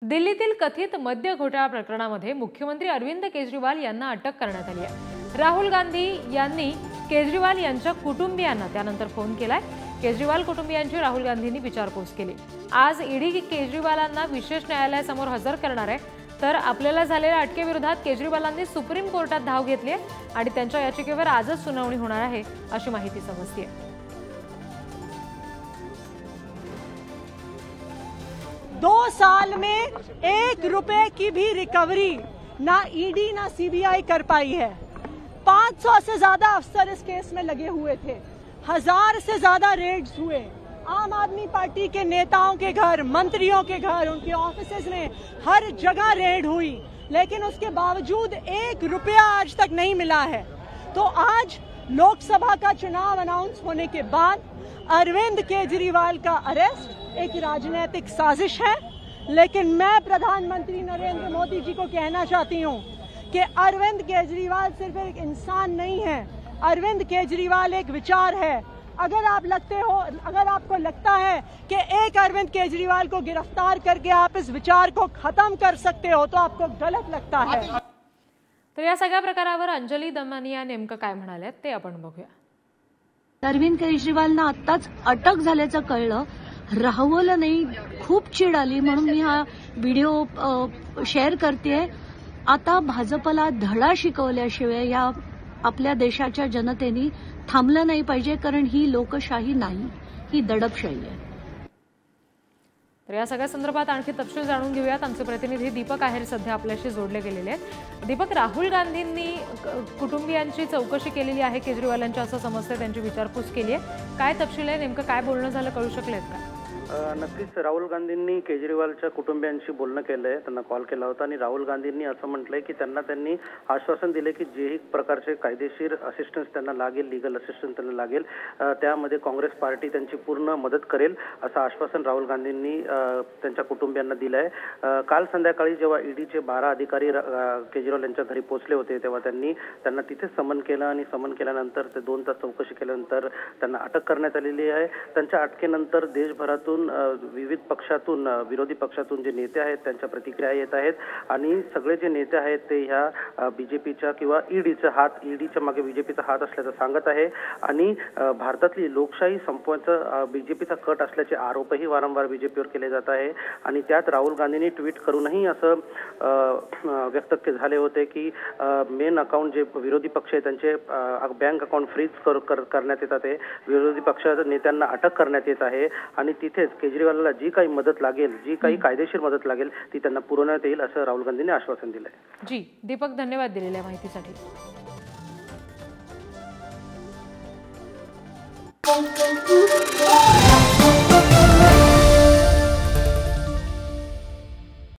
दिल्लीतील कथित मद्य घोटाळा प्रकरणामध्ये मुख्यमंत्री अरविंद केजरीवाल यांना अटक करण्यात आली आहे। राहुल गांधी यांनी केजरीवाल यांच्या कुटुंबियांना त्यानंतर फोन केलाय। केजरीवाल कुटुंबियांची राहुल गांधींनी विचारपूस केली। आज ईडी केजरीवालांना विशेष न्यायालयासमोर हजर करणार आहे। तर आपल्याला झालेल्या अटकेविरोधात केजरीवालांनी सुप्रीम कोर्टात धाव घेतली आहे आणि त्यांच्या याचिकेवर आजच सुनावणी होणार आहे अशी माहिती समजते। 2 साल में 1 रुपए की भी रिकवरी ना ईडी ना सीबीआई कर पाई है। 500 से ज्यादा अफसर इस केस में लगे हुए थे। 1000 से ज्यादा रेड्स हुए। आम आदमी पार्टी के नेताओं के घर, मंत्रियों के घर, उनके ऑफिसेज में हर जगह रेड हुई, लेकिन उसके बावजूद 1 रुपया आज तक नहीं मिला है। तो आज लोकसभा का चुनाव अनाउंस होने के बाद अरविंद केजरीवाल का अरेस्ट एक राजनीतिक साजिश है। लेकिन मैं प्रधानमंत्री नरेंद्र मोदी जी को कहना चाहती हूं कि अरविंद केजरीवाल सिर्फ एक इंसान नहीं है, अरविंद केजरीवाल एक विचार है। अगर आपको लगता है कि एक अरविंद केजरीवाल को गिरफ्तार करके आप इस विचार को खत्म कर सकते हो तो आपको गलत लगता है। तर या सगळ्या प्रकारावर अंजली दमानिया नेमकं काय म्हणाले ते आपण बघूया। अरविंद केजरीवालना आत्ताच अटक झाल्याचं कळलं, राहवलं नाही, खूप चीड आली म्हणून मी हा व्हिडिओ शेअर करतेय। आता भाजपला धडा शिकवल्याशिवाय या आपल्या देशाच्या जनतेने थांबलं नाही पाहिजे, कारण ही लोकशाही नाही, ही दडपशाही आहे। तर या सगळ्या संदर्भात आणखी तपशील जाणून घेऊयात। आमचे प्रतिनिधी दीपक आहेर सध्या आपल्याशी जोडले गेलेले आहेत। दीपक, राहुल गांधींनी कुटुंबियांची चौकशी केलेली आहे केजरीवालांच्या असं समजतंय, त्यांची विचारपूस केली आहे। काय तपशील आहे, नेमकं काय बोलणं झालं कळू शकलेत का? नक्कीच राहुल गांधींनी केजरीवालच्या कुटुंबियांशी बोलणं केलंय, त्यांना कॉल केला होता आणि राहुल गांधींनी असं म्हटलंय की त्यांनी आश्वासन दिले की जेही प्रकारचे कायदेशीर असिस्टन्स त्यांना लागेल, लीगल असिस्टन्स त्यांना लागेल, त्यामध्ये काँग्रेस पार्टी त्यांची पूर्ण मदत करेल असं आश्वासन राहुल गांधींनी त्यांच्या कुटुंबियांना दिलंय। काल संध्याकाळी जेव्हा ईडीचे 12 अधिकारी केजरीवाल यांच्या घरी पोहोचले होते तेव्हा त्यांना तिथे समन केलं आणि समन केल्यानंतर ते 2 तास चौकशी केल्यानंतर त्यांना अटक करण्यात आलेली आहे। त्यांच्या अटकेनंतर देशभरातून विविध पक्षातून, विरोधी पक्षातून जे नेते आहेत त्यांच्या प्रतिक्रिया येत आहेत आणि सगळे जे नेते आहेत ते ह्या बीजेपीच्या किंवा ईडीच्या मागे बीजेपीचा हात असल्याचं सांगत आहे आणि भारतातली लोकशाही संपवायचा बीजेपीचा कट असल्याचे आरोपही वारंवार बीजेपीवर केले जात आहे। आणि त्यात राहुल गांधींनी ट्विट करूनही असं व्यक्त झाले होते की मेन अकाउंट जे विरोधी पक्ष आहेत त्यांचे बँक अकाउंट फ्रीज करण्यात येतात, आहे विरोधी पक्षाच्या नेत्यांना अटक करण्यात येत आहे आणि तिथे केजरीवालला जी काही मदत लागेल, जी काही कायदेशीर मदत लागेल ती त्यांना पुरवण्यात येईल असं राहुल गांधींनी आश्वासन दिलंय। जी दीपक, धन्यवाद दिलेल्या माहितीसाठी।